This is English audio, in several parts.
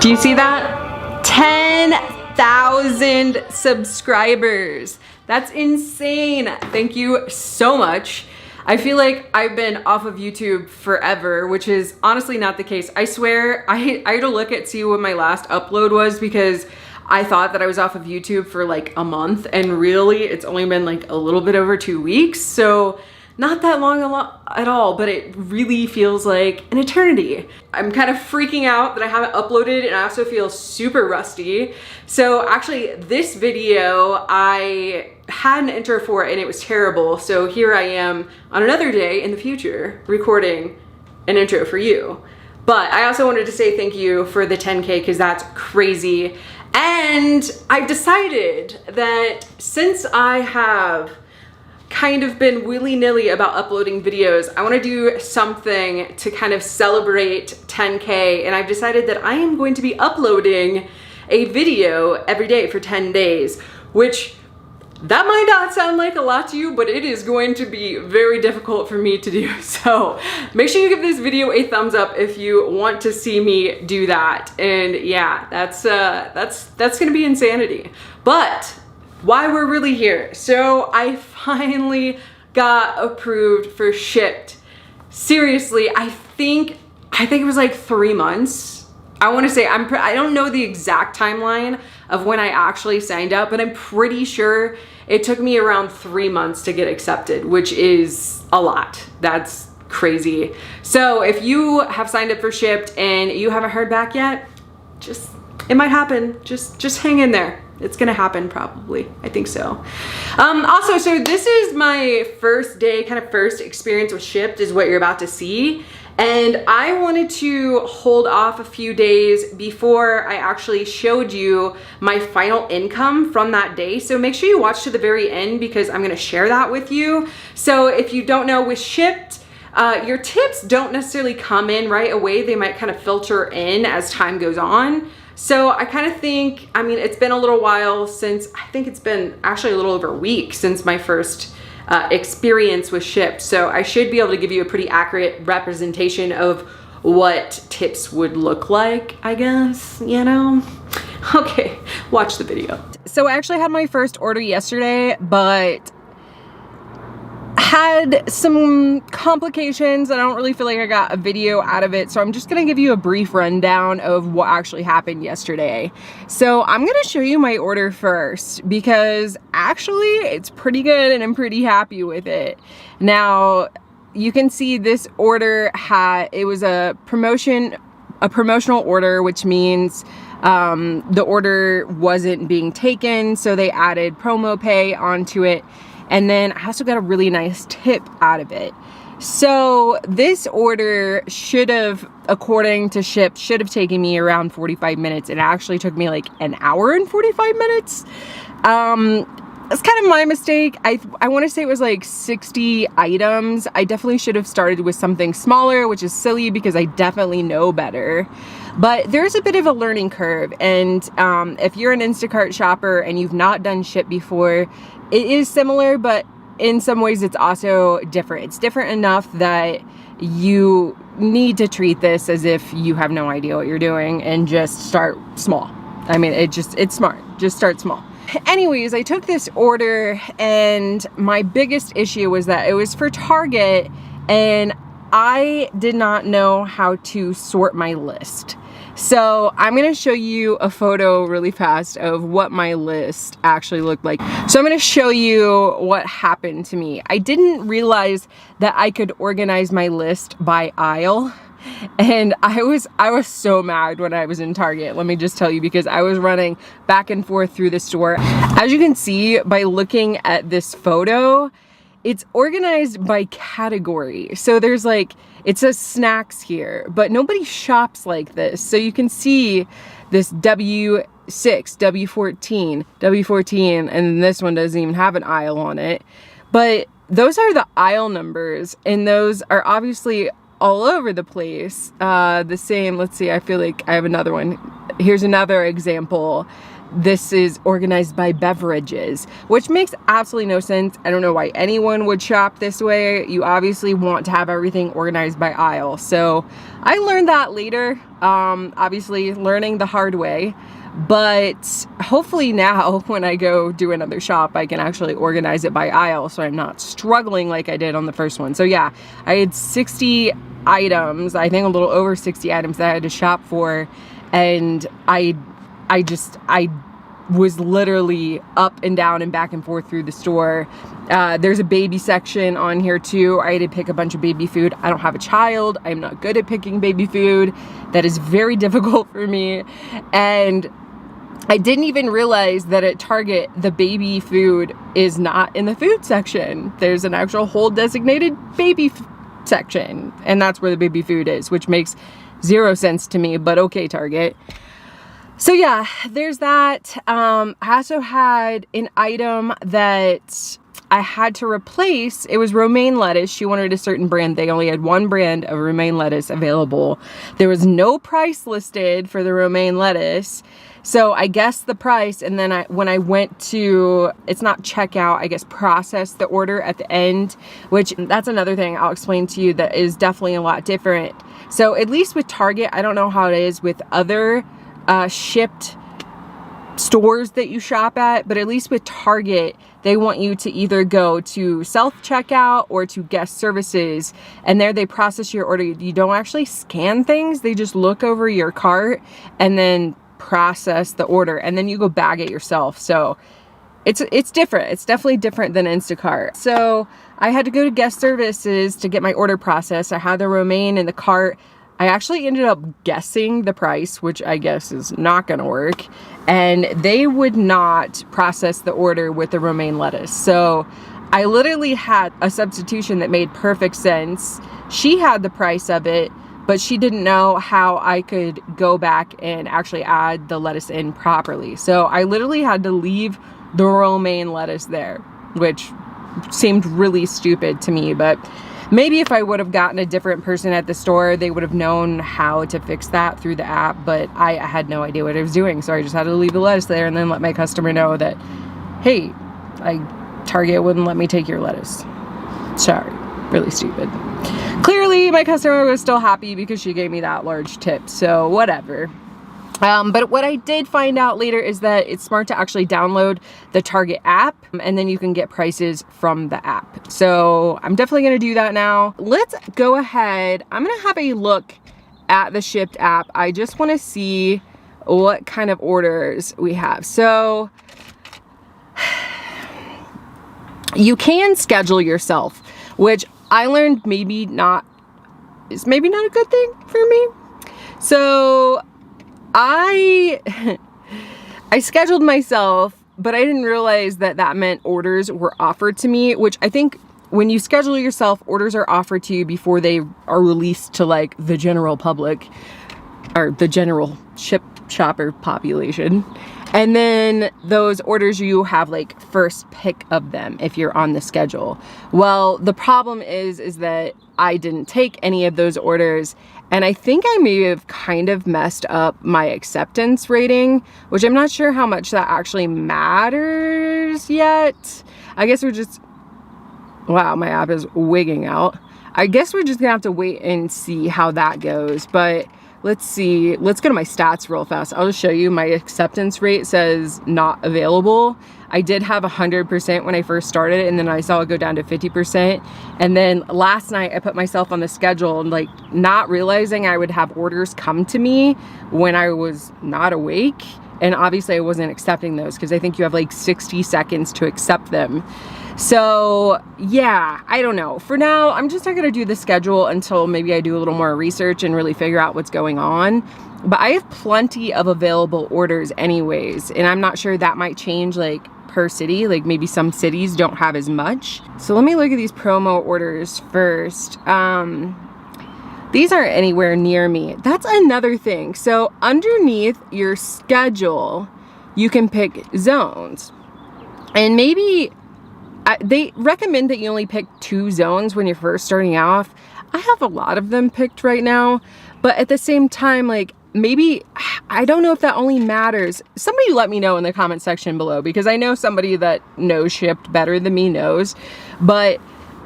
Do you see that? 10,000 subscribers. That's insane. Thank you so much. I feel like I've been off of YouTube forever, which is honestly not the case. I swear, I had to look at see what my last upload was because I thought that I was off of YouTube for like a month, and really it's only been like a little bit over 2 weeks. So not that long at all, but it really feels like an eternity. I'm kind of freaking out that I haven't uploaded, and I also feel super rusty. So actually this video, I had an intro for it and it was terrible. So here I am on another day in the future recording an intro for you. But I also wanted to say thank you for the 10K because that's crazy. And I decided that since I have kind of been willy-nilly about uploading videos, I want to do something to kind of celebrate 10K, and I've decided that I am going to be uploading a video every day for 10 days, which that might not sound like a lot to you, but it is going to be very difficult for me to do. So make sure you give this video a thumbs up if you want to see me do that. And yeah, that's gonna be insanity. But why we're really here. So I finally got approved for Shipt. Seriously, I think it was like 3 months. I want to say, I don't know the exact timeline of when I actually signed up, but I'm pretty sure it took me around 3 months to get accepted, which is a lot. That's crazy. So if you have signed up for Shipt and you haven't heard back yet, it might happen. Just hang in there. It's gonna happen probably. I think so. Also, so this is my first day, kind of first experience with Shipt is what you're about to see. And I wanted to hold off a few days before I actually showed you my final income from that day. So make sure you watch to the very end because I'm gonna share that with you. So if you don't know, with Shipt, your tips don't necessarily come in right away. They might kind of filter in as time goes on. So I kind of think, I mean, it's been a little while since, I think it's been actually a little over a week since my first experience with Shipt. So I should be able to give you a pretty accurate representation of what tips would look like, I guess, you know? Okay, watch the video. So I actually had my first order yesterday, but had some complications. I don't really feel like I got a video out of it, so I'm just gonna give you a brief rundown of what actually happened yesterday. So I'm gonna show you my order first because actually it's pretty good and I'm pretty happy with it. Now you can see this order it was a promotional order, which means the order wasn't being taken, so they added promo pay onto it. And then I also got a really nice tip out of it. So this order should have, according to Shipt, should have taken me around 45 minutes. It actually took me like an hour and 45 minutes. That's kind of my mistake. I want to say it was like 60 items. I definitely should have started with something smaller, which is silly because I definitely know better. But there's a bit of a learning curve. And if you're an Instacart shopper and you've not done Shipt before, it is similar, but in some ways it's also different. It's different enough that you need to treat this as if you have no idea what you're doing and just start small. I mean, it's smart. Just start small. Anyways, I took this order and my biggest issue was that it was for Target and I did not know how to sort my list. So I'm gonna show you a photo really fast of what my list actually looked like. So I'm gonna show you what happened to me. I didn't realize that I could organize my list by aisle. And I was so mad when I was in Target, let me just tell you, because I was running back and forth through the store. As you can see by looking at this photo, it's organized by category. So there's like, it says snacks here, but nobody shops like this. So you can see this W6, W14, W14, and this one doesn't even have an aisle on it. But those are the aisle numbers, and those are obviously all over the place. The same, let's see, I feel like I have another one. Here's another example. this is organized by beverages, which makes absolutely no sense. I don't know why anyone would shop this way. You obviously want to have everything organized by aisle. So I learned that later, obviously learning the hard way. But hopefully now when I go do another shop, I can actually organize it by aisle so I'm not struggling like I did on the first one. So yeah, I had 60 items, I think a little over 60 items that I had to shop for, and I was literally up and down and back and forth through the store. There's a baby section on here too. I had to pick a bunch of baby food. I don't have a child. I'm not good at picking baby food. That is very difficult for me. And I didn't even realize that at Target, the baby food is not in the food section. There's an actual whole designated baby section, and that's where the baby food is, which makes zero sense to me, but okay, Target. So yeah, there's that. I also had an item that I had to replace. It was romaine lettuce. She wanted a certain brand. They only had one brand of romaine lettuce available. There was no price listed for the romaine lettuce. So I guessed the price, and then when I went to, it's not checkout, I guess process the order at the end, which that's another thing I'll explain to you that is definitely a lot different. So at least with Target, I don't know how it is with other Shipt stores that you shop at, but at least with Target, they want you to either go to self-checkout or to guest services, and there they process your order. You don't actually scan things, they just look over your cart and then process the order, and then you go bag it yourself. So it's different. It's definitely different than Instacart. So I had to go to guest services to get my order processed. I had the romaine in the cart. I actually ended up guessing the price, which I guess is not gonna work, and they would not process the order with the romaine lettuce. So I literally had a substitution that made perfect sense. She had the price of it, but she didn't know how I could go back and actually add the lettuce in properly. So I literally had to leave the romaine lettuce there, which seemed really stupid to me, but maybe if I would have gotten a different person at the store, they would have known how to fix that through the app, but I had no idea what I was doing. So I just had to leave the lettuce there and then let my customer know that, hey, Target wouldn't let me take your lettuce. Sorry, really stupid. Clearly, my customer was still happy because she gave me that large tip, so whatever. But what I did find out later is that it's smart to actually download the Target app, and then you can get prices from the app. So I'm definitely gonna do that now. Let's go ahead. I'm gonna have a look at the Shipt app. I just wanna see what kind of orders we have. So you can schedule yourself, which I learned is maybe not a good thing for me. So I scheduled myself, but I didn't realize that that meant orders were offered to me, which I think when you schedule yourself, orders are offered to you before they are released to like the general public or the general Shipt Shopper population. And then those orders, you have like first pick of them if you're on the schedule. Well, the problem is that I didn't take any of those orders, and I think I may have kind of messed up my acceptance rating, which I'm not sure how much that actually matters yet. I guess we're just, wow, my app is wigging out. I guess we're just gonna have to wait and see how that goes, but let's see. Let's go to my stats real fast. I'll just show you. My acceptance rate says not available. I did have 100% when I first started, and then I saw it go down to 50%. And then last night I put myself on the schedule, and like not realizing I would have orders come to me when I was not awake. And obviously I wasn't accepting those because I think you have like 60 seconds to accept them. So yeah, I don't know. For now, I'm just not gonna do the schedule until maybe I do a little more research and really figure out what's going on. But I have plenty of available orders anyways, and I'm not sure that might change like per city. Like maybe some cities don't have as much. So let me look at these promo orders first. These aren't anywhere near me. That's another thing. So underneath your schedule, you can pick zones. And maybe they recommend that you only pick 2 zones when you're first starting off. I have a lot of them picked right now, but at the same time, like maybe, I don't know if that only matters. Somebody let me know in the comment section below, because I know somebody that knows Shipt better than me knows. But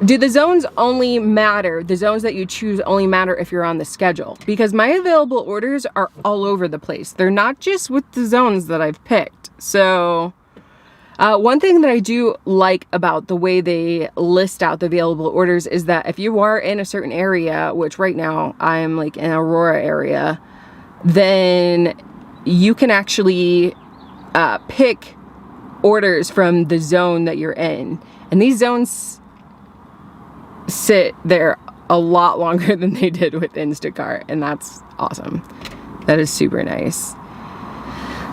do the zones only matter? The zones that you choose only matter if you're on the schedule? Because my available orders are all over the place. They're not just with the zones that I've picked. So one thing that I do like about the way they list out the available orders is that if you are in a certain area, which right now I'm like in Aurora area, then you can actually pick orders from the zone that you're in. And these zones sit there a lot longer than they did with Instacart, and that's awesome. That is super nice.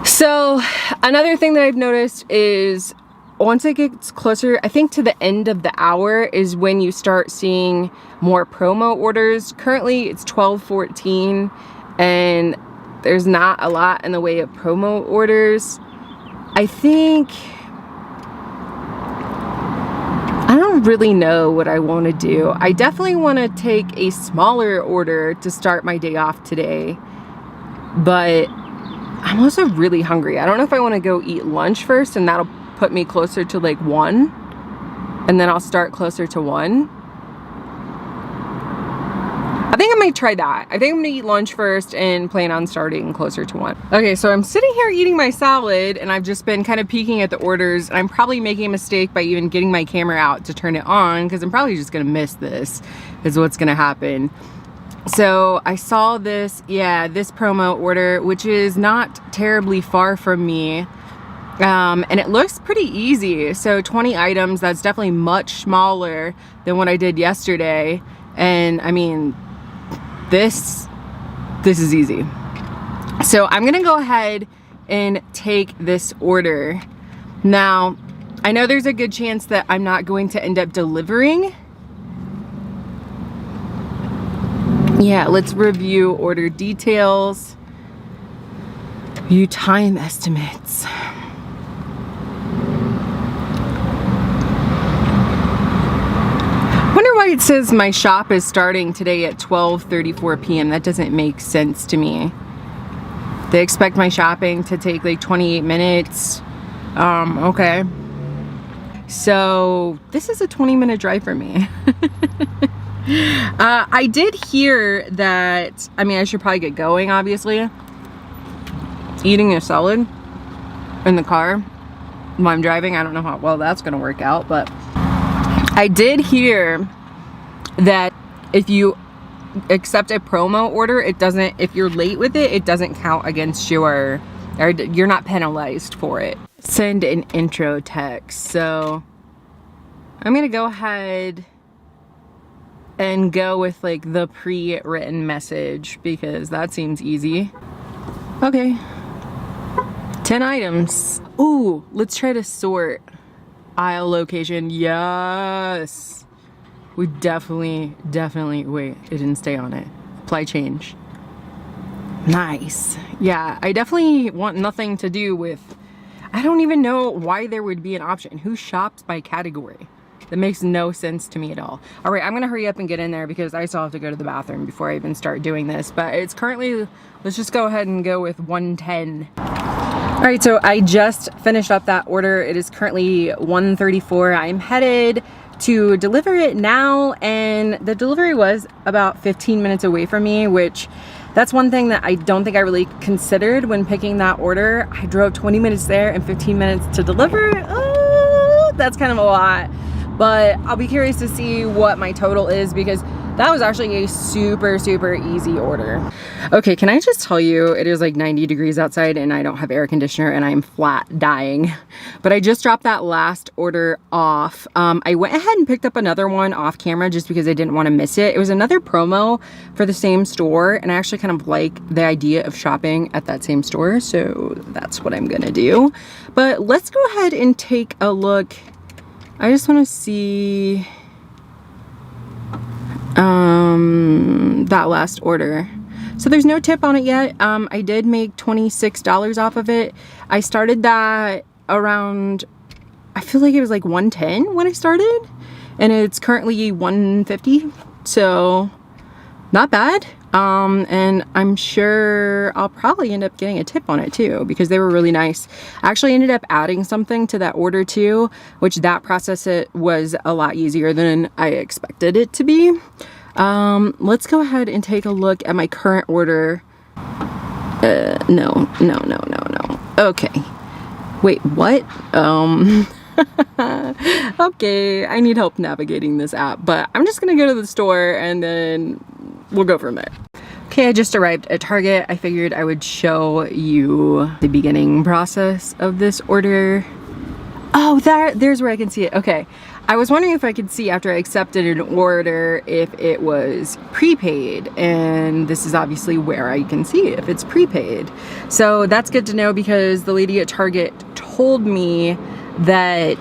So another thing that I've noticed is once it gets closer, I think to the end of the hour is when you start seeing more promo orders. Currently it's 12:14 and there's not a lot in the way of promo orders. I think, I don't really know what I want to do. I definitely want to take a smaller order to start my day off today, but I'm also really hungry. I don't know if I want to go eat lunch first, and that'll put me closer to like 1, and then I'll start closer to 1. I think I might try that. I think I'm gonna eat lunch first and plan on starting closer to 1. Okay, so I'm sitting here eating my salad, and I've just been kind of peeking at the orders, and I'm probably making a mistake by even getting my camera out to turn it on, because I'm probably just gonna miss this, is what's gonna happen. So I saw this, yeah, this promo order, which is not terribly far from me. And it looks pretty easy. So 20 items, that's definitely much smaller than what I did yesterday. And I mean, this is easy. So I'm gonna go ahead and take this order. Now, I know there's a good chance that I'm not going to end up delivering. Yeah, let's review order details. View time estimates. Wonder why it says my shop is starting today at 12:34 p.m. That doesn't make sense to me. They expect my shopping to take like 28 minutes. Okay. So this is a 20-minute drive for me. I did hear that, I mean, I should probably get going, obviously. Eating a salad in the car while I'm driving, I don't know how well that's gonna work out, but I did hear that if you accept a promo order, it doesn't, if you're late with it, it doesn't count against your, or you're not penalized for it. Send an intro text. So I'm gonna go ahead and go with like the pre-written message, because that seems easy. Okay, 10 items. Ooh, let's try to sort aisle location. Yes, we definitely, wait, it didn't stay on it. Apply change. Nice. Yeah, I definitely want nothing to do with, I don't even know why there would be an option. Who shops by category? That makes no sense to me at all. All right, I'm gonna hurry up and get in there because I still have to go to the bathroom before I even start doing this. But it's currently, let's just go ahead and go with 110. All right, so I just finished up that order. It is currently 1:34. I'm headed to deliver it now, and the delivery was about 15 minutes away from me, which that's one thing that I don't think I really considered when picking that order. I drove 20 minutes there and 15 minutes to deliver. Oh, that's kind of a lot. But I'll be curious to see what my total is, because that was actually a super easy order. Okay, can I just tell you, it is like 90 degrees outside and I don't have air conditioner and I'm flat dying. But I just dropped that last order off. I went ahead and picked up another one off camera just because I didn't want to miss it. It was another promo for the same store, and I actually kind of like the idea of shopping at that same store, so that's what I'm gonna do. But let's go ahead and take a look. I just want to see that last order. So there's no tip on it yet. I did make $26 off of it. I started that around, I feel like it was like 110 when I started, and it's currently 150, so not bad. And I'm sure I'll probably end up getting a tip on it too, because they were really nice. I actually ended up adding something to that order too, which that process it was a lot easier than I expected it to be. Let's go ahead and take a look at my current order. No. Okay. Wait, what? Okay, I need help navigating this app, but I'm just gonna go to the store and then we'll go from there. Okay, I just arrived at Target. I figured I would show you the beginning process of this order. Oh, there's where I can see it. Okay. I was wondering if I could see after I accepted an order if it was prepaid, and this is obviously where I can see if it's prepaid. So that's good to know, because the lady at Target told me that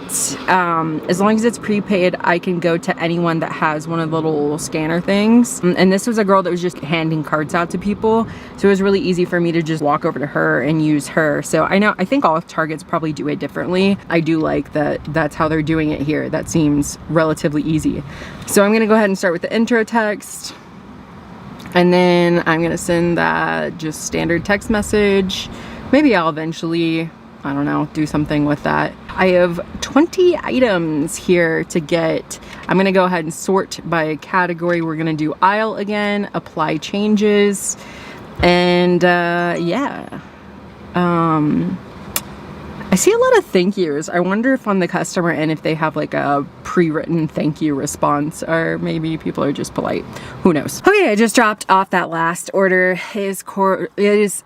as long as it's prepaid, I can go to anyone that has one of the little scanner things. And this was a girl that was just handing cards out to people, so it was really easy for me to just walk over to her and use her. So I think all Targets probably do it differently. I do like that that's how they're doing it here. That seems relatively easy. So I'm gonna go ahead and start with the intro text, and then I'm gonna send that just standard text message. Maybe I'll eventually, I don't know, do something with that. I have 20 items here to get. I'm gonna go ahead and sort by category. We're gonna do aisle again, apply changes, and yeah. I see a lot of thank yous. I wonder if on the customer end if they have like a pre-written thank you response, or maybe people are just polite. Who knows? Okay, I just dropped off that last order. It is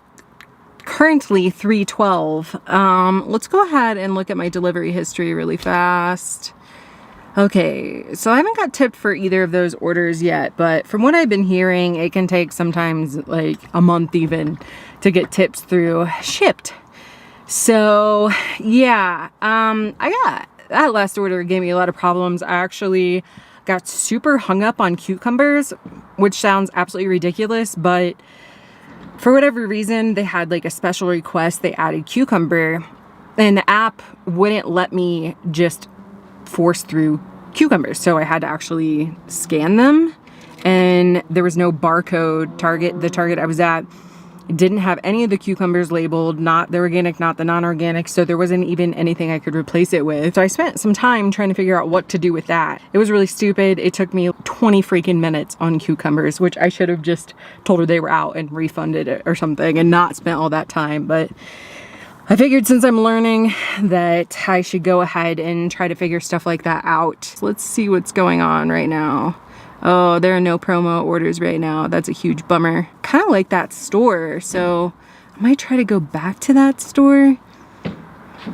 currently 3:12. Let's go ahead and look at my delivery history really fast. Okay, so I haven't got tipped for either of those orders yet, but from what I've been hearing, it can take sometimes like a month even to get tips through Shipt. So yeah, that last order gave me a lot of problems. I actually got super hung up on cucumbers, which sounds absolutely ridiculous, but for whatever reason, they had like a special request. They added cucumber, and the app wouldn't let me just force through cucumbers. So I had to actually scan them, and there was no barcode. The Target I was at didn't have any of the cucumbers labeled, not the organic, not the non-organic. So there wasn't even anything I could replace it with. So I spent some time trying to figure out what to do with that. It was really stupid. It took me 20 freaking minutes on cucumbers, which I should have just told her they were out and refunded it or something and not spent all that time. But I figured since I'm learning that I should go ahead and try to figure stuff like that out. So let's see what's going on right now. Oh, there are no promo orders right now. That's a huge bummer. Kind of like that store, so I might try to go back to that store.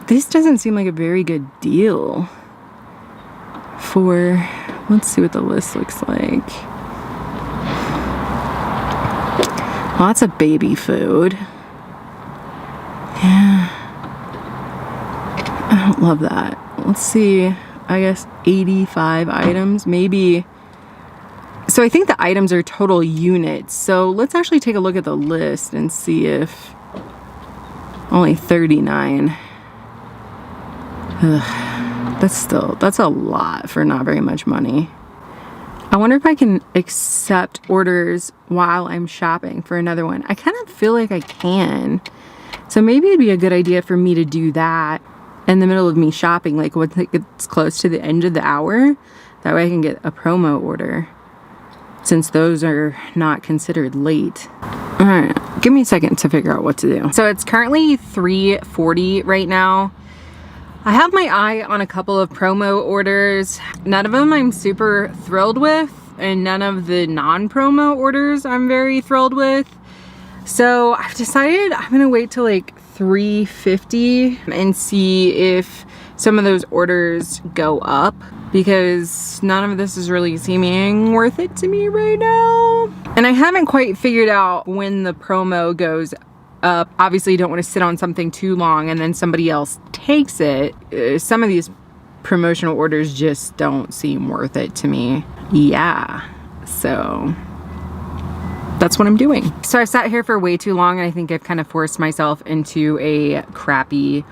This doesn't seem like a very good deal for, let's see what the list looks like. Lots of baby food. Yeah, I don't love that. Let's see, I guess 85 items, maybe. So I think the items are total units. So let's actually take a look at the list and see if only 39. Ugh, that's a lot for not very much money. I wonder if I can accept orders while I'm shopping for another one. I kind of feel like I can. So maybe it'd be a good idea for me to do that in the middle of me shopping, like when it's close to the end of the hour. That way I can get a promo order, since those are not considered late. All right, give me a second to figure out what to do. So it's currently 3:40 right now. I have my eye on a couple of promo orders. None of them I'm super thrilled with, and none of the non-promo orders I'm very thrilled with. So I've decided I'm gonna wait till like 3:50 and see if some of those orders go up, because none of this is really seeming worth it to me right now. And I haven't quite figured out when the promo goes up. Obviously you don't want to sit on something too long and then somebody else takes it. Some of these promotional orders just don't seem worth it to me. Yeah, so that's what I'm doing. So I've sat here for way too long, and I think I've kind of forced myself into a crappy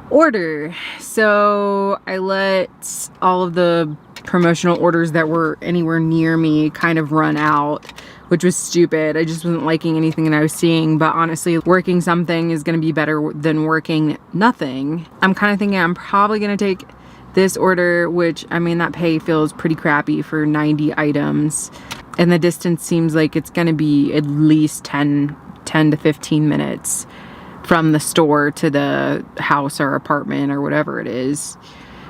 order. So I let all of the promotional orders that were anywhere near me kind of run out, which was stupid. I just wasn't liking anything that I was seeing, but honestly, working something is gonna be better than working nothing. I'm kind of thinking I'm probably gonna take this order, which, I mean, that pay feels pretty crappy for 90 items. And the distance seems like it's gonna be at least 10 to 15 minutes from the store to the house or apartment or whatever it is.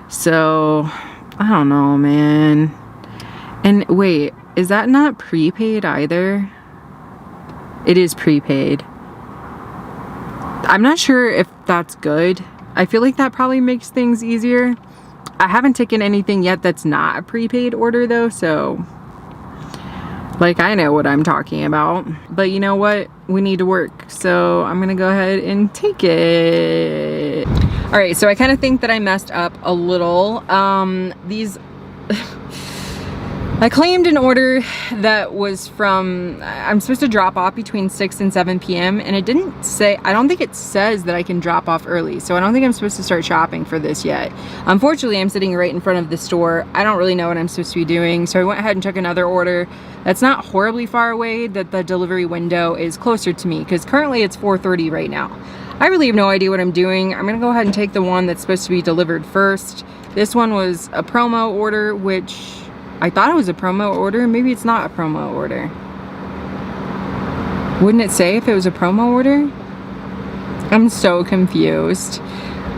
So, I don't know, man. And wait, is that not prepaid either? It is prepaid. I'm not sure if that's good. I feel like that probably makes things easier. I haven't taken anything yet that's not a prepaid order though, so like I know what I'm talking about. But you know what? We need to work, so I'm gonna go ahead and take it. All right, so I kind of think that I messed up a little. I claimed an order that was from, I'm supposed to drop off between 6 and 7 p.m. and it didn't say, I don't think it says that I can drop off early. So I don't think I'm supposed to start shopping for this yet. Unfortunately, I'm sitting right in front of the store. I don't really know what I'm supposed to be doing. So I went ahead and took another order that's not horribly far away, that the delivery window is closer to me, because currently it's 4:30 right now. I really have no idea what I'm doing. I'm gonna go ahead and take the one that's supposed to be delivered first. This one was a promo order, which I thought it was a promo order. Maybe it's not a promo order. Wouldn't it say if it was a promo order? I'm so confused.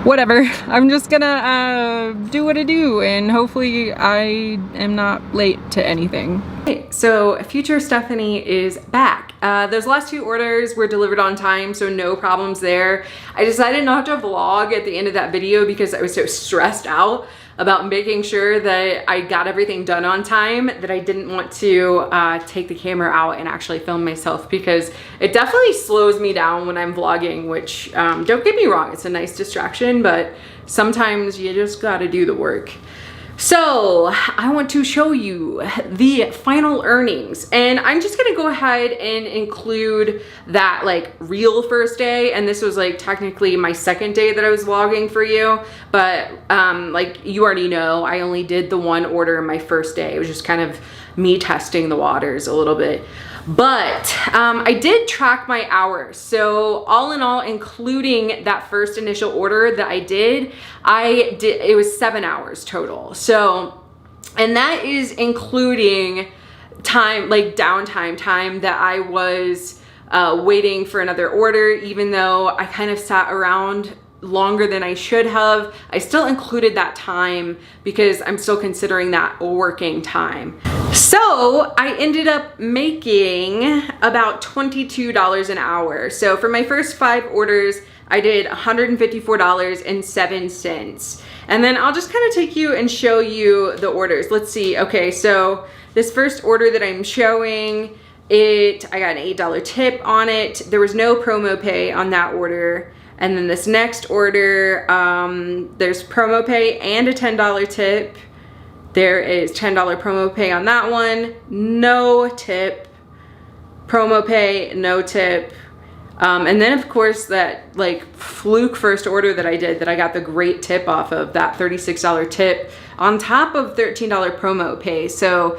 Whatever. I'm just gonna do what I do, and hopefully I am not late to anything. Okay, so future Stephanie is back. Those last 2 orders were delivered on time, so no problems there. I decided not to vlog at the end of that video because I was so stressed out about making sure that I got everything done on time that I didn't want to take the camera out and actually film myself, because it definitely slows me down when I'm vlogging, which don't get me wrong, it's a nice distraction, but sometimes you just gotta do the work. So I want to show you the final earnings, and I'm just gonna go ahead and include that like real first day, and this was like technically my second day that I was vlogging for you, but like you already know, I only did the 1 order in my first day. It was just kind of me testing the waters a little bit. But I did track my hours. So all in all, including that first initial order that I did, it was 7 hours total. So, and that is including time, like downtime time that I was waiting for another order, even though I kind of sat around longer than I should have. I still included that time because I'm still considering that working time. So I ended up making about $22 an hour. So for my first 5 orders, I did $154.07. And then I'll just kind of take you and show you the orders. Let's see. Okay, so this first order that I'm showing, I got an $8 tip on it. There was no promo pay on that order. And then this next order, there's promo pay and a $10 tip. There is $10 promo pay on that one, no tip. Promo pay, no tip. And then of course that like fluke first order that I did that I got the great tip off of, that $36 tip on top of $13 promo pay. So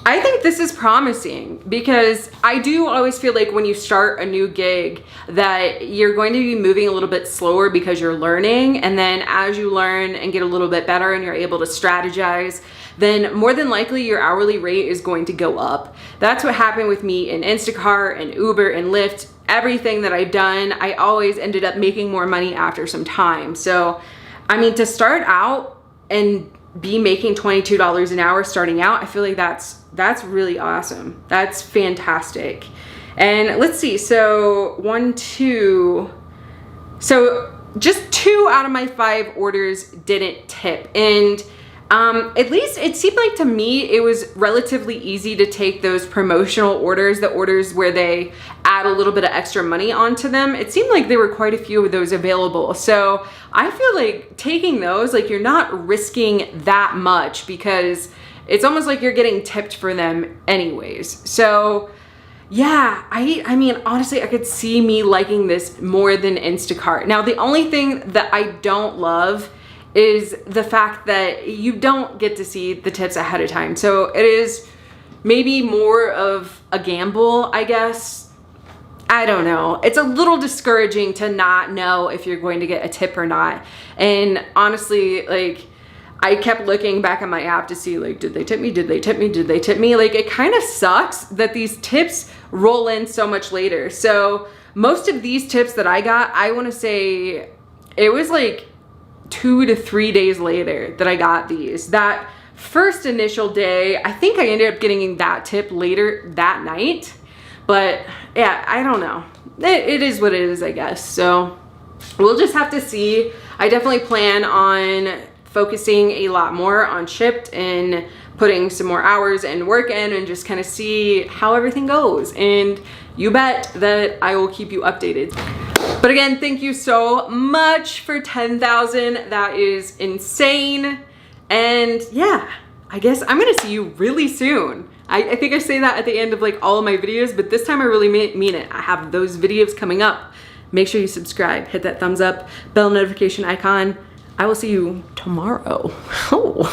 I think this is promising, because I do always feel like when you start a new gig that you're going to be moving a little bit slower because you're learning, and then as you learn and get a little bit better and you're able to strategize, then more than likely your hourly rate is going to go up. That's what happened with me in Instacart and Uber and Lyft. Everything that I've done, I always ended up making more money after some time. So, I mean, to start out and be making $22 an hour starting out, I feel like that's really awesome. That's fantastic. And let's see, so so just 2 out of my 5 orders didn't tip. And at least it seemed like to me it was relatively easy to take those promotional orders, the orders where they add a little bit of extra money onto them. It seemed like there were quite a few of those available. So I feel like taking those, like you're not risking that much, because it's almost like you're getting tipped for them anyways. So yeah, I mean, honestly, I could see me liking this more than Instacart. Now, the only thing that I don't love is the fact that you don't get to see the tips ahead of time. So it is maybe more of a gamble, I guess. I don't know. It's a little discouraging to not know if you're going to get a tip or not. And honestly, like, I kept looking back on my app to see, like, did they tip me? Did they tip me? Did they tip me? Like, it kind of sucks that these tips roll in so much later. So most of these tips that I got, I want to say it was like 2 to 3 days later that I got these. That first initial day, I think I ended up getting that tip later that night. But yeah, I don't know. It is what it is, I guess. So we'll just have to see. I definitely plan on focusing a lot more on Shipt and putting some more hours and work in and just kind of see how everything goes. And you bet that I will keep you updated. But again, thank you so much for 10,000. That is insane. And yeah, I guess I'm gonna see you really soon. I think I say that at the end of like all of my videos, but this time I really mean it. I have those videos coming up. Make sure you subscribe, hit that thumbs up, bell notification icon. I will see you tomorrow. Oh.